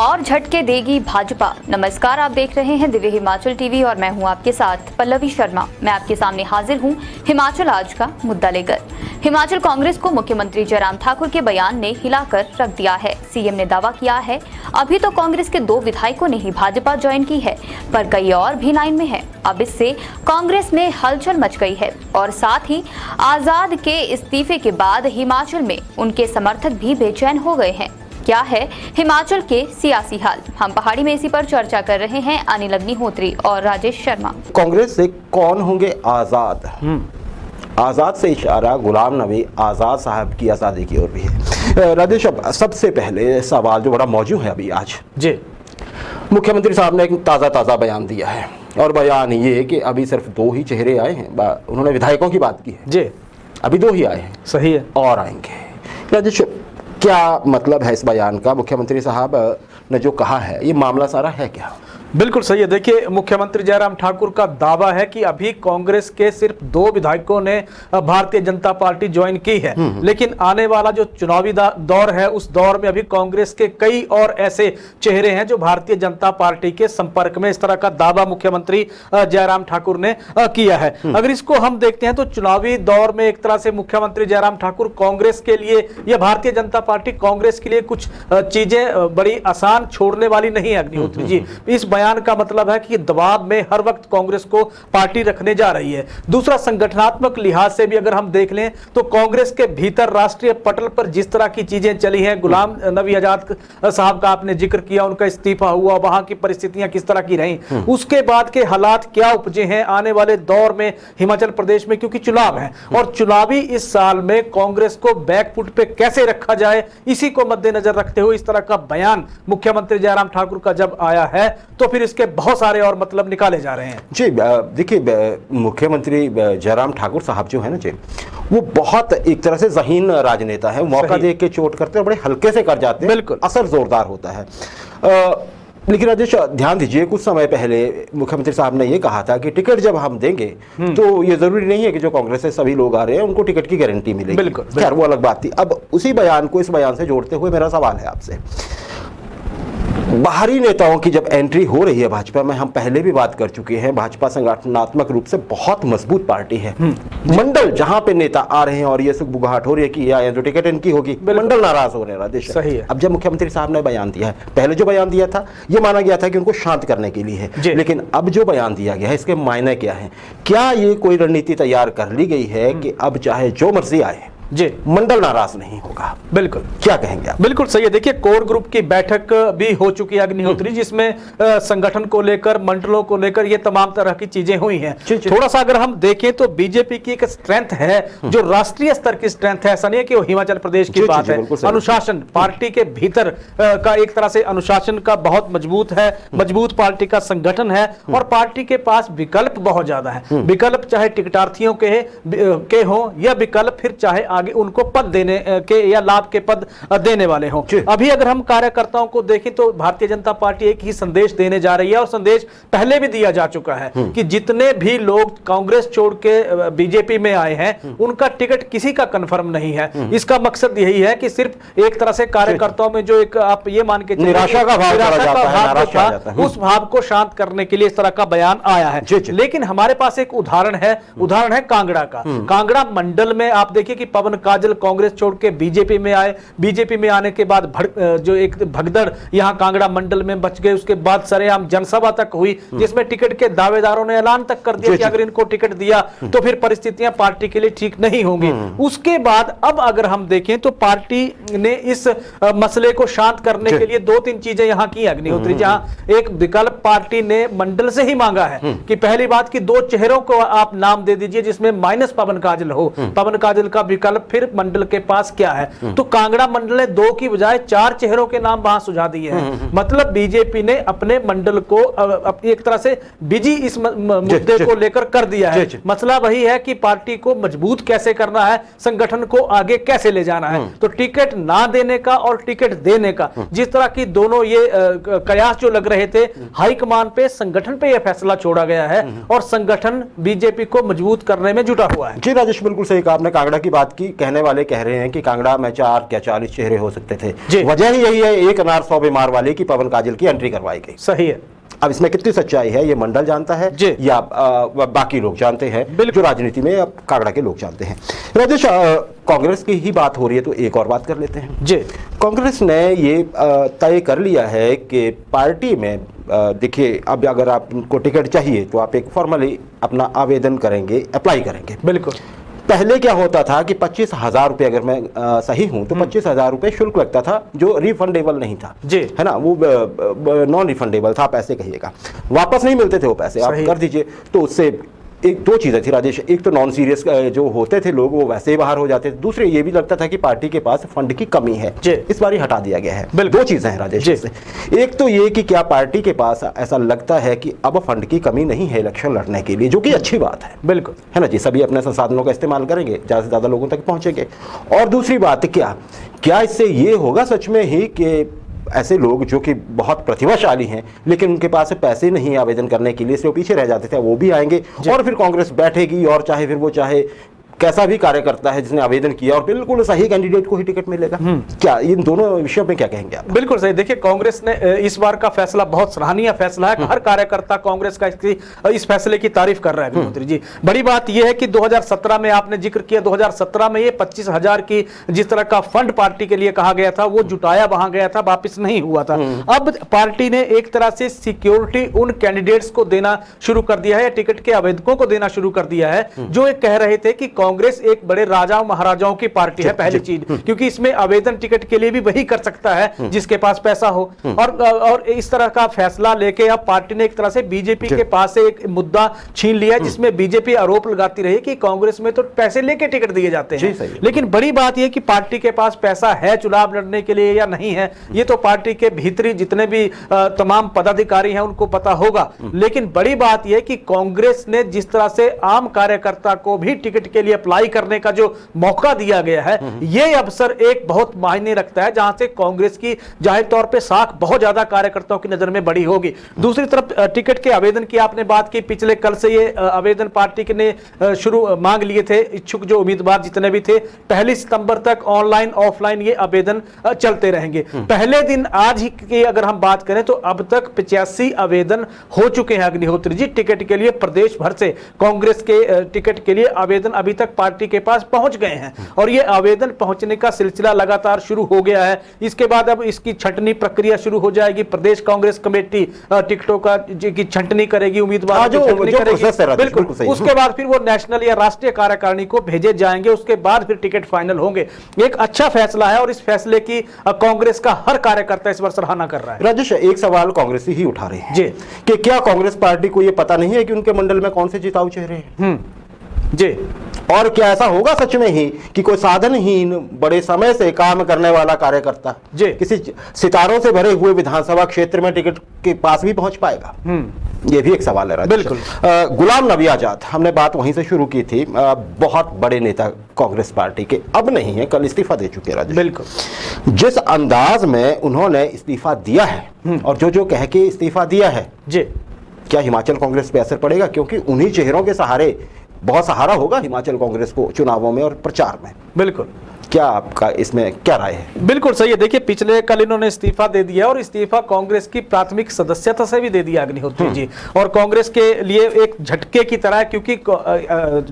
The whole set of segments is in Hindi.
और झटके देगी भाजपा। नमस्कार, आप देख रहे हैं दिव्य हिमाचल टीवी और मैं हूं आपके साथ पल्लवी शर्मा। मैं आपके सामने हाजिर हूं हिमाचल आज का मुद्दा लेकर। हिमाचल कांग्रेस को मुख्यमंत्री जयराम ठाकुर के बयान ने हिलाकर रख दिया है। सीएम ने दावा किया है अभी तो कांग्रेस के 2 विधायकों ने ही भाजपा ज्वाइन की है, पर कई और भी लाइन में है। अब इससे कांग्रेस में हलचल मच गई है और साथ ही आजाद के इस्तीफे के बाद हिमाचल में उनके समर्थक भी बेचैन हो गए हैं। क्या है हिमाचल के सियासी हाल, हम पहाड़ी में इसी पर चर्चा कर रहे हैं अनिल अग्निहोत्री और राजेश शर्मा। कांग्रेस से कौन होंगे आजाद? आजाद से इशारा गुलाम नबी आजाद साहब की आज़ादी की ओर भी है। राजेश, अब सबसे पहले सवाल जो बड़ा मौजूद है अभी आज जी, मुख्यमंत्री साहब ने एक ताज़ा बयान दिया है और बयान ये कि अभी सिर्फ 2 ही चेहरे आए हैं। उन्होंने विधायकों की बात की है जी, अभी 2 ही आए हैं। सही है, और आएंगे। राजेश, क्या मतलब है इस बयान का? मुख्यमंत्री साहब ने जो कहा है, ये मामला सारा है क्या? बिल्कुल सही है। देखिए, मुख्यमंत्री जयराम ठाकुर का दावा है कि अभी कांग्रेस के सिर्फ 2 विधायकों ने भारतीय जनता पार्टी ज्वाइन की है, लेकिन आने वाला जो चुनावी दौर है उस दौर में अभी कांग्रेस के कई और ऐसे चेहरे हैं जो भारतीय जनता पार्टी के संपर्क में। इस तरह का दावा मुख्यमंत्री जयराम ठाकुर ने किया है। अगर इसको हम देखते हैं तो चुनावी दौर में एक तरह से मुख्यमंत्री जयराम ठाकुर कांग्रेस के लिए या भारतीय जनता पार्टी कांग्रेस के लिए कुछ चीजें बड़ी आसान छोड़ने वाली नहीं है। अग्निहोत्री जी, इस बयान का मतलब है कि दबाव में हर वक्त कांग्रेस को पार्टी रखने जा रही है। दूसरा, संगठनात्मक लिहाज से भी अगर हम देख लें तो कांग्रेस के भीतर राष्ट्रीय पटल पर जिस तरह की चीजें चली हैं, गुलाम नबी आजाद साहब का आपने जिक्र किया, उनका इस्तीफा हुआ, वहां की परिस्थितियां किस तरह की रही, उसके बाद के हालात क्या उपजे हैं आने वाले दौर में हिमाचल प्रदेश में, क्योंकि चुनाव है और चुनावी इस साल में कांग्रेस को बैकफुट पे कैसे रखा जाए, इसी को मद्देनजर रखते हुए इस तरह का बयान मुख्यमंत्री जयराम ठाकुर का जब आया है तो फिर इसके बहुत सारे और मतलब निकाले जा रहे हैं जी। देखिए, मुख्यमंत्री जयराम ठाकुर साहब जो है ना जी, वो बहुत एक तरह से ज़हीन राजनेता है। मौका देख के चोट करते हैं, बड़े हल्के से कर जाते हैं, बिल्कुल असर जोरदार होता है। लेकिन राजेश, ध्यान दीजिए, कुछ समय पहले मुख्यमंत्री साहब ने ये कहा था कि टिकट जब हम देंगे तो ये जरूरी नहीं है कि जो कांग्रेस से सभी लोग आ रहे हैं उनको टिकट की गारंटी मिलेगी। बिल्कुल, खैर वो अलग बात थी। अब उसी बयान को इस बयान से जोड़ते हुए मेरा सवाल है आपसे, बाहरी नेताओं की जब एंट्री हो रही है भाजपा में, हम पहले भी बात कर चुके हैं, भाजपा संगठनात्मक रूप से बहुत मजबूत पार्टी है। मंडल जहां पे नेता आ रहे हैं और ये सुगबुगाहट हो रही है कि या जो टिकट इनकी होगी, मंडल नाराज हो रहे हैं। राजेश, सही है। अब जब मुख्यमंत्री साहब ने बयान दिया है, पहले जो बयान दिया था ये माना गया था कि उनको शांत करने के लिए है, लेकिन अब जो बयान दिया गया है इसके मायने क्या है? क्या ये कोई रणनीति तैयार कर ली गई है कि अब चाहे जो मर्जी आए जी, मंडल नाराज नहीं होगा? बिल्कुल, क्या कहेंगे आप? बिल्कुल सही है। देखिए, कोर ग्रुप की बैठक भी हो चुकी है अग्निहोत्री, जिसमें संगठन को लेकर, मंडलों को लेकर ये तमाम तरह की चीजें हुई हैं। थोड़ा सा अगर हम देखें तो बीजेपी की एक स्ट्रेंथ है जो राष्ट्रीय स्तर की स्ट्रेंथ है, ऐसा नहीं है कि वो हिमाचल प्रदेश की बात है। अनुशासन, पार्टी के भीतर का एक तरह से अनुशासन का बहुत मजबूत है, मजबूत पार्टी का संगठन है और पार्टी के पास विकल्प बहुत ज्यादा है। विकल्प चाहे टिकटार्थियों के हो या विकल्प फिर चाहे आगे उनको पद देने के या लाभ के पद देने वाले हों। अभी अगर हम कार्यकर्ताओं को देखें तो भारतीय जनता पार्टी एक ही संदेश देने जा रही है और संदेश पहले भी दिया जा चुका है कि जितने भी लोग कांग्रेस छोड़ के बीजेपी में आए हैं उनका टिकट किसी का कंफर्म नहीं है। इसका मकसद यही है कि सिर्फ एक तरह से कार्यकर्ताओं में जो एक आप ये मान के निराशा का भाव, उस भाव को शांत करने के लिए इस तरह का बयान आया है। लेकिन हमारे पास एक उदाहरण है कांगड़ा का। कांगड़ा मंडल में आप देखिए कि पवन काजल कांग्रेस छोड़ के बीजेपी में आए, बीजेपी में आने के बाद जो एक भगदड़ यहां कांगड़ा मंडल में बच गए, उसके बाद सरेआम जनसभा तक हुई जिसमें टिकट के दावेदारों ने ऐलान तक कर दिया कि अगर इनको टिकट दिया तो फिर परिस्थितियां पार्टी के लिए ठीक नहीं होंगी। उसके बाद अब अगर हम देखें तो पार्टी ने इस मसले को शांत करने के लिए 2-3 चीजें यहां की अग्निहोत्री, जहां एक विकल्प पार्टी ने मंडल से ही मांगा है कि पहली बात की 2 चेहरों को आप नाम दे दीजिए जिसमें माइनस पवन काजल हो। पवन काजल का विकल्प फिर मंडल के पास क्या है, तो कांगड़ा मंडल ने 2 की बजाय 4 चेहरों के नाम वहां सुझा दिए हैं। मतलब बीजेपी ने अपने मंडल को एक तरह से बिजी इस मुद्दे को लेकर कर दिया है। मसला वही है कि पार्टी को मजबूत कैसे करना है, संगठन को आगे कैसे ले जाना है। तो टिकट ना देने का और टिकट देने का, जिस तरह की दोनों ये कयास जो लग रहे थे, हाईकमान पे, संगठन पे यह फैसला छोड़ा गया है और संगठन बीजेपी को मजबूत करने में जुटा हुआ है। जी राजेश, बिल्कुल सही कहा आपने, कांगड़ा की बात की। कि कहने वाले कह रहे हैं कि कांगड़ा में 4 या 40 चेहरे हो सकते थे। जी। वजह ही यही है, एक अनार 100 बीमार वाले की पवन काजल की एंट्री करवाई गई। सही है। अब इसमें कितनी सच्चाई है ये मंडल जानता है जी। या बाकी लोग जानते हैं, जो राजनीति में अब कांगड़ा के लोग जानते हैं। राजेश, कांग्रेस की ही बात हो रही है तो एक और बात कर लेते हैं जी। कांग्रेस ने ये तय कर लिया है कि पार्टी में देखिए, अब अगर आपको टिकट चाहिए तो आप एक फॉर्मली अपना आवेदन करेंगे, अप्लाई करेंगे। बिल्कुल। पहले क्या होता था कि 25,000 रुपये, अगर मैं सही हूं तो 25,000 रुपये शुल्क लगता था, जो रिफंडेबल नहीं था। जी। है ना, वो नॉन रिफंडेबल था, पैसे कहिएगा, वापस नहीं मिलते थे वो पैसे, आप कर दीजिए। तो उससे एक दो चीज़ें थी राजेश, एक तो नॉन सीरियस जो होते थे लोग वो वैसे ही बाहर हो जाते थे, दूसरे ये भी लगता था कि पार्टी के पास फंड की कमी है, इस बार ही हटा दिया गया है। दो चीज़ें हैं राजेश से, एक तो ये कि क्या पार्टी के पास ऐसा लगता है कि अब फंड की कमी नहीं है इलेक्शन लड़ने के लिए, जो कि अच्छी बात है। बिल्कुल, है ना जी, सभी अपने संसाधनों का इस्तेमाल करेंगे, ज़्यादा से ज़्यादा लोगों तक पहुँचेंगे। और दूसरी बात क्या इससे ये होगा सच में ही कि ऐसे लोग जो कि बहुत प्रतिभाशाली हैं लेकिन उनके पास पैसे नहीं आवेदन करने के लिए, इसलिए वो पीछे रह जाते थे, वो भी आएंगे और फिर कांग्रेस बैठेगी और चाहे फिर वो चाहे कैसा भी कार्य करता है जिसने आवेदन किया और बिल्कुल सही कैंडिडेट को ही टिकट मिलेगा। क्या इन दोनों विषयों में क्या कहेंगे आप? बिल्कुल सही। देखिए, कांग्रेस ने इस बार का फैसला बहुत सराहनीय फैसला है। हर कार्यकर्ता कांग्रेस का इस फैसले की तारीफ कर रहा है अग्निहोत्री जी। बड़ी बात यह है कि 2017 में आपने जिक्र किया, 2017 में ये 25,000 की जिस तरह का फंड पार्टी के लिए कहा गया था वो जुटाया वहां गया था, वापिस नहीं हुआ था। अब पार्टी ने एक तरह से सिक्योरिटी उन कैंडिडेट्स को देना शुरू कर दिया है, टिकट के आवेदकों को देना शुरू कर दिया है, जो एक कह रहे थे कि कांग्रेस एक बड़े राजाओं महाराजाओं की पार्टी है। पहली चीज, क्योंकि इसमें आवेदन टिकट के लिए भी वही कर सकता है जिसके पास पैसा हो। और इस तरह का फैसला लेके अब पार्टी ने एक तरह से बीजेपी के पास से एक मुद्दा छीन लिया, जिसमें बीजेपी आरोप लगाती रही कि कांग्रेस में तो पैसे लेके टिकट दिए जाते हैं। लेकिन बड़ी बात यह कि पार्टी के पास पैसा है चुनाव लड़ने के लिए या नहीं है, ये तो पार्टी के भीतरी जितने भी तमाम पदाधिकारी हैं उनको पता होगा। लेकिन बड़ी बात यह कि कांग्रेस ने जिस तरह से आम कार्यकर्ता को भी टिकट के लिए अप्लाई करने का जो मौका दिया गया है, यह अवसर एक बहुत मायने रखता है, जहां से कांग्रेस की जाहिर तौर पे साख बहुत ज्यादा कार्यकर्ताओं की नजर में बड़ी होगी। दूसरी तरफ टिकट के आवेदन की आपने बात की, पिछले कल से ये आवेदन पार्टी ने शुरू मांग लिए थे। इच्छुक जो उम्मीदवार जितने भी थे, 1 सितंबर तक ऑनलाइन ऑफलाइन ये आवेदन चलते रहेंगे। पहले दिन आज ही की अगर हम बात करें तो अब तक 85 आवेदन हो चुके हैं अग्निहोत्री जी टिकट के लिए। प्रदेश भर से कांग्रेस के टिकट के लिए आवेदन अभी तक पार्टी के पास पहुंच गए हैं और ये आवेदन पहुंचने का सिलसिला लगातार शुरू हो गया है। इसके बाद अब इसकी छंटनी प्रक्रिया शुरू हो जाएगी। प्रदेश कांग्रेस कमेटी टिकटों की छंटनी करेगी, उम्मीदवार की छंटनी करेगी। बिल्कुल, उसके बाद फिर वो नेशनल या राष्ट्रीय कार्यकारिणी को भेजे जाएंगे, उसके बाद फिर टिकट फाइनल होंगे। एक अच्छा फैसला है और इस फैसले की कांग्रेस का हर कार्यकर्ता इस बार सराहना कर रहा है। राजेश, एक सवाल कांग्रेस ही उठा रहे हैं जी कि क्या कांग्रेस पार्टी को यह पता नहीं है कि उनके मंडल में कौन से जिताऊ चेहरे हैं? जी, और क्या ऐसा होगा सच में ही कि कोई साधनहीन बड़े समय से काम करने वाला कार्यकर्ता किसी सितारों से भरे हुए विधानसभा क्षेत्र में टिकट के पास भी पहुंच पाएगा? ये भी एक सवाल है। बिल्कुल। गुलाम नबी आजाद, हमने बात वहीं से शुरू की थी, बहुत बड़े नेता कांग्रेस पार्टी के, अब नहीं है, कल इस्तीफा दे चुके राजेश। बिल्कुल। जिस अंदाज में उन्होंने इस्तीफा दिया है और जो कह के इस्तीफा दिया है जी, क्या हिमाचल कांग्रेस पे असर पड़ेगा? क्योंकि उन्हीं चेहरों के सहारे बहुत सहारा होगा हिमाचल कांग्रेस को चुनावों में और प्रचार में। बिल्कुल। क्या आपका इसमें क्या राय है? बिल्कुल सही है। देखिए, पिछले कल इन्होंने इस्तीफा दे दिया और इस्तीफा कांग्रेस की प्राथमिक सदस्यता से भी दे दिया अग्निहोत्री जी, और कांग्रेस के लिए एक झटके की तरह है, क्योंकि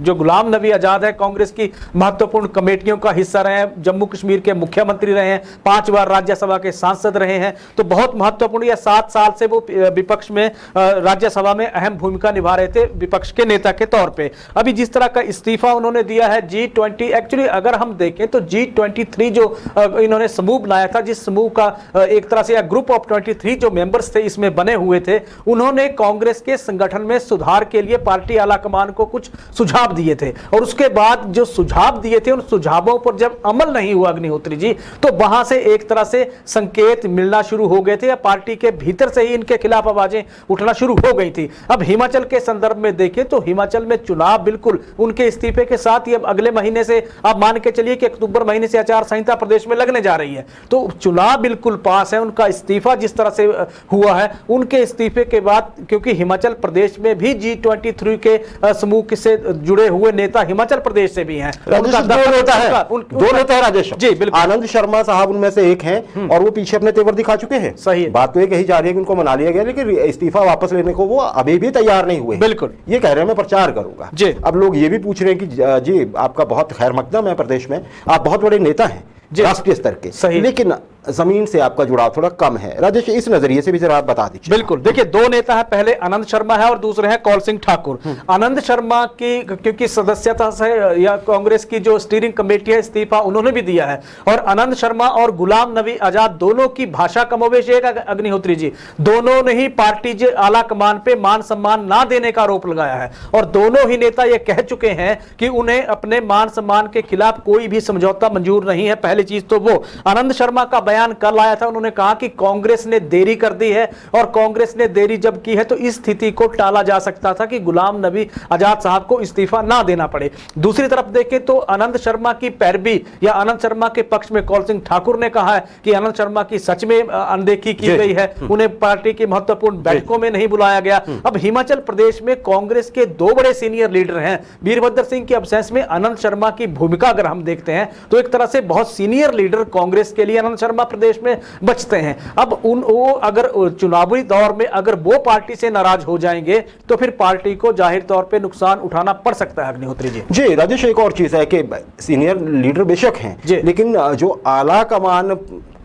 जो गुलाम नबी आजाद है कांग्रेस की महत्वपूर्ण कमेटियों का हिस्सा रहे हैं, जम्मू कश्मीर के मुख्यमंत्री रहे हैं, 5 बार राज्यसभा के सांसद रहे हैं, तो बहुत महत्वपूर्ण, या 7 साल से वो विपक्ष में राज्यसभा में अहम भूमिका निभा रहे थे विपक्ष के नेता के तौर पर। अभी जिस तरह का इस्तीफा उन्होंने दिया है, G20, एक्चुअली अगर हम देखें तो G23 जो इन्होंने समूह बनाया था, जिस समूह का एक तरह से ग्रुप ऑफ 23 जो मेंबर्स थे इसमें बने हुए थे, उन्होंने कांग्रेस के संगठन में सुधार के लिए पार्टी आला कमान को कुछ सुझाव दिए थे, और उसके बाद जो सुझाव दिए थे उन सुझावों पर जब अमल नहीं हुआ अग्निहोत्री जी, तो वहां से एक तरह से संकेत मिलना शुरू हो गए थे, या पार्टी के भीतर से ही इनके खिलाफ आवाजें उठना शुरू हो गई थी। अब हिमाचल के संदर्भ में देखें तो हिमाचल में चुनाव बिल्कुल उनके इस्तीफे के साथ ही अब अगले महीने से आप मान के चलिए कि अक्टूबर दिसंबर महीने से आचार संहिता प्रदेश में लगने जा रही है, तो चुनाव बिल्कुल पास है। उनका इस्तीफा जिस तरह से हुआ है, उनके इस्तीफे के बाद, क्योंकि हिमाचल प्रदेश में भी G23 के समूह से जुड़े हुए नेता हिमाचल प्रदेश से भी हैं। दो नेता है राजेश जी, बिल्कुल। आनंद शर्मा साहब उनमें से एक हैं और वो पीछे अपने तेवर दिखा चुके हैं। सही है। बात तो ये कही जा रही है कि उनको मना लिया गया, लेकिन इस्तीफा वापस लेने को वो अभी भी तैयार नहीं हुए। बिल्कुल। ये कह रहे हैं मैं प्रचार करूंगा जी। अब लोग ये भी पूछ रहे हैं कि जी आपका बहुत खैर मकदम है प्रदेश में, आप बहुत बड़े नेता हैं राष्ट्रीय स्तर के, सही, लेकिन जमीन से आपका जुड़ाव थोड़ा कम है। राजेश, इस नजरिए से भी जरा आप बता दीजिए। बिल्कुल, देखिए दो नेता है, पहले आनंद शर्मा है और दूसरे हैं कौल सिंह ठाकुर। आनंद शर्मा की क्योंकि सदस्यता से या कांग्रेस की जो स्टीयरिंग कमेटी है, इस्तीफा उन्होंने भी दिया है। और आनंद शर्मा और गुलाम नबी आजाद दोनों की भाषा कमोबेश एक, अग्निहोत्री जी, दोनों ने ही पार्टी के आला कमान पे मान सम्मान ना देने का आरोप लगाया है और दोनों ही नेता ये कह चुके हैं कि उन्हें अपने मान सम्मान के खिलाफ कोई भी समझौता मंजूर नहीं है। पहली चीज तो वो आनंद शर्मा का बयान कल आया था, उन्होंने कहा कि कांग्रेस ने देरी कर दी है और कांग्रेस ने देरी जब की है तो इस स्थिति को टाला जा सकता था कि गुलाम नबी आजाद साहब को इस्तीफा ना देना पड़े। दूसरी तरफ देखें तो आनंद शर्मा की पैरवी या आनंद शर्मा के पक्ष में कौल सिंह ठाकुर ने कहा है कि आनंद शर्मा की सच में अनदेखी की गई है, उन्हें पार्टी की महत्वपूर्ण बैठकों में नहीं बुलाया गया। अब हिमाचल प्रदेश में कांग्रेस के दो बड़े सीनियर लीडर हैं, वीरभद्र सिंह के अब्सेंस में आनंद शर्मा की भूमिका अगर हम देखते हैं तो एक तरह से बहुत सीनियर लीडर कांग्रेस के लिए आनंद शर्मा प्रदेश में बचते हैं। अब वो अगर चुनावी दौर में अगर वो पार्टी से नाराज हो जाएंगे तो फिर पार्टी को जाहिर तौर पे नुकसान उठाना पड़ सकता है। अग्निहोत्री जी जी, राजेश, एक और चीज है कि सीनियर लीडर बेशक हैं, लेकिन जो आला कमान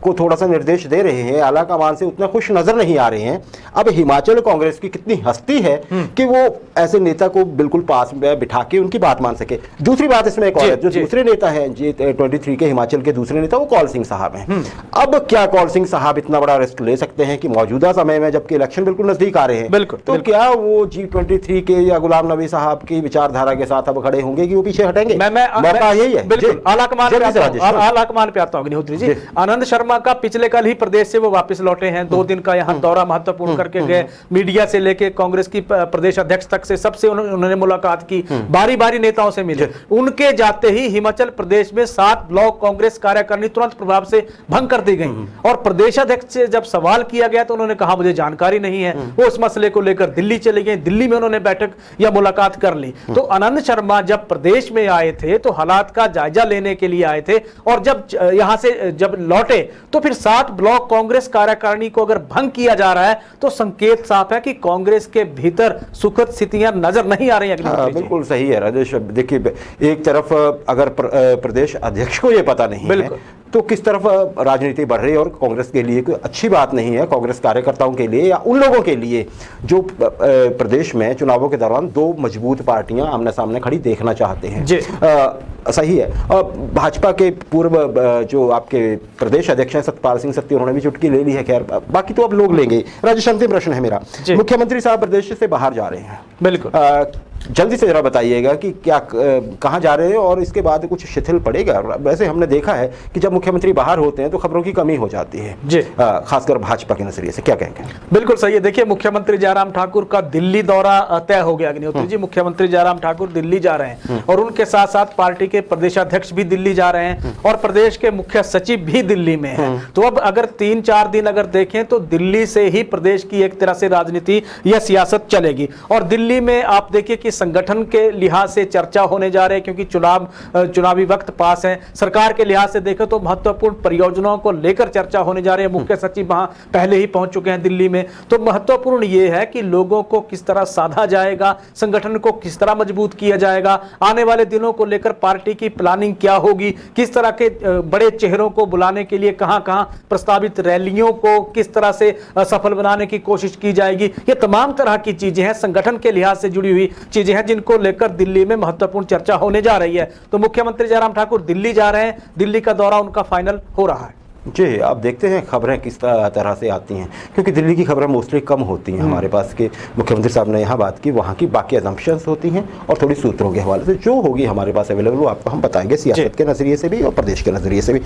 को थोड़ा सा निर्देश दे रहे हैं, आला कमान से उतना खुश नजर नहीं आ रहे हैं। अब हिमाचल कांग्रेस की कितनी हस्ती है कि वो ऐसे नेता को बिल्कुल पास में बिठा के उनकी बात मान सके। दूसरी बात इसमें एक और है, जो दूसरे नेता हैं G23 के हिमाचल के दूसरे नेता, वो कौल सिंह साहब हैं। अब क्या कौल सिंह साहब इतना बड़ा रिस्क ले सकते हैं कि मौजूदा समय में जबकि इलेक्शन बिल्कुल नजदीक आ रहे हैं, तो क्या वो G23 के या गुलाम नबी साहब की विचारधारा के साथ अब खड़े होंगे कि वो पीछे हटेंगे? मौका यही है। बिल्कुल, आला कमान पे आता हूं अग्निहोत्री जी। आनंद शर्मा का पिछले कल ही प्रदेश से वो वापस लौटे हैं, 2 दिन का यहां दौरा महत्वपूर्ण करके गए। मीडिया से लेके कांग्रेस की प्रदेश अध्यक्ष तक से सबसे उन्होंने मुलाकात की, बारी बारी नेताओं से मिले। उनके जाते ही हिमाचल प्रदेश में 7 ब्लॉक कांग्रेस कार्यकारिणी तुरंत प्रभाव से भंग कर दी गई और प्रदेश अध्यक्ष से जब सवाल किया गया तो उन्होंने कहा मुझे जानकारी नहीं है। वो उस मसले को लेकर दिल्ली चले गए, दिल्ली में उन्होंने बैठक या मुलाकात कर ली। तो आनंद शर्मा जब प्रदेश में आए थे तो हालात का जायजा लेने के लिए आए थे और जब यहां से जब लौटे तो फिर 7 ब्लॉक कांग्रेस कार्यकारिणी को अगर भंग किया जा रहा है तो संकेत साफ है कि कांग्रेस के भीतर सुखद स्थितियां नजर नहीं आ रही हैं। बिल्कुल सही है राजेश। देखिए, एक तरफ अगर प्रदेश अध्यक्ष को यह पता नहीं है तो किस तरफ राजनीति बढ़ रही है और कांग्रेस के लिए कोई अच्छी बात नहीं है, कांग्रेस कार्यकर्ताओं के लिए या उन लोगों के लिए जो प्रदेश में चुनावों के दौरान 2 मजबूत पार्टियां आमने सामने खड़ी देखना चाहते हैं। सही है। भाजपा के पूर्व जो आपके प्रदेश अध्यक्ष हैं सतपाल सिंह सत्ती, उन्होंने भी चुटकी ले ली है। खैर, बाकी तो अब लोग लेंगे। राजेश, अंतिम प्रश्न है मेरा, मुख्यमंत्री साहब प्रदेश से बाहर जा रहे हैं, बिल्कुल जल्दी से जरा बताइएगा कि क्या कहाँ जा रहे हैं और इसके बाद कुछ शिथिल पड़ेगा? वैसे हमने देखा है कि जब मुख्यमंत्री बाहर होते हैं तो खबरों की कमी हो जाती है जी, खासकर भाजपा के नजरिए से, क्या कहेंगे? बिल्कुल सही है। देखिए, मुख्यमंत्री जयराम ठाकुर का दिल्ली दौरा तय हो गया अग्निहोत्री जी। मुख्यमंत्री जयराम ठाकुर दिल्ली जा रहे हैं और उनके साथ साथ पार्टी के प्रदेशाध्यक्ष भी दिल्ली जा रहे हैं और प्रदेश के मुख्य सचिव भी दिल्ली में है। तो अब अगर 3-4 दिन अगर देखें तो दिल्ली से ही प्रदेश की एक तरह से राजनीति या सियासत चलेगी और दिल्ली में आप देखिए कि संगठन के लिहाज से चर्चा होने जा रहे हैं क्योंकि चुनावी वक्त पास है। सरकार के लिहाज से देखें तो महत्वपूर्ण परियोजनाओं को लेकर चर्चा होने जा रही है। मुख्य सचिव वहां पहले ही पहुंच चुके हैं दिल्ली में। तो महत्वपूर्ण यह है कि लोगों को किस तरह साधा जाएगा, संगठन को किस तरह मजबूत किया जाएगा, आने वाले दिनों को लेकर पार्टी की प्लानिंग क्या होगी, किस तरह के बड़े चेहरों को बुलाने के लिए कहां-कहां प्रस्तावित रैलियों को किस तरह से सफल बनाने की कोशिश की जाएगी। ये तमाम तरह की चीजें हैं, संगठन के लिहाज से जुड़ी हुई चीजें हैं जिनको लेकर दिल्ली में महत्वपूर्ण चर्चा होने जा रही है। तो मुख्यमंत्री जयराम ठाकुर दिल्ली जा रहे हैं, दिल्ली का दौरा उनका फाइनल हो रहा है। जी, आप देखते हैं खबरें किस तरह से आती हैं क्योंकि दिल्ली की खबरें मोस्टली कम होती हैं हमारे पास कि मुख्यमंत्री साहब ने यहाँ बात की, वहाँ की बाकी अजम्पशंस होती हैं और थोड़ी सूत्रों के हवाले से जो होगी हमारे पास अवेलेबल वो आपको हम बताएंगे, सियासत के नजरिए से भी और प्रदेश के नजरिए से भी।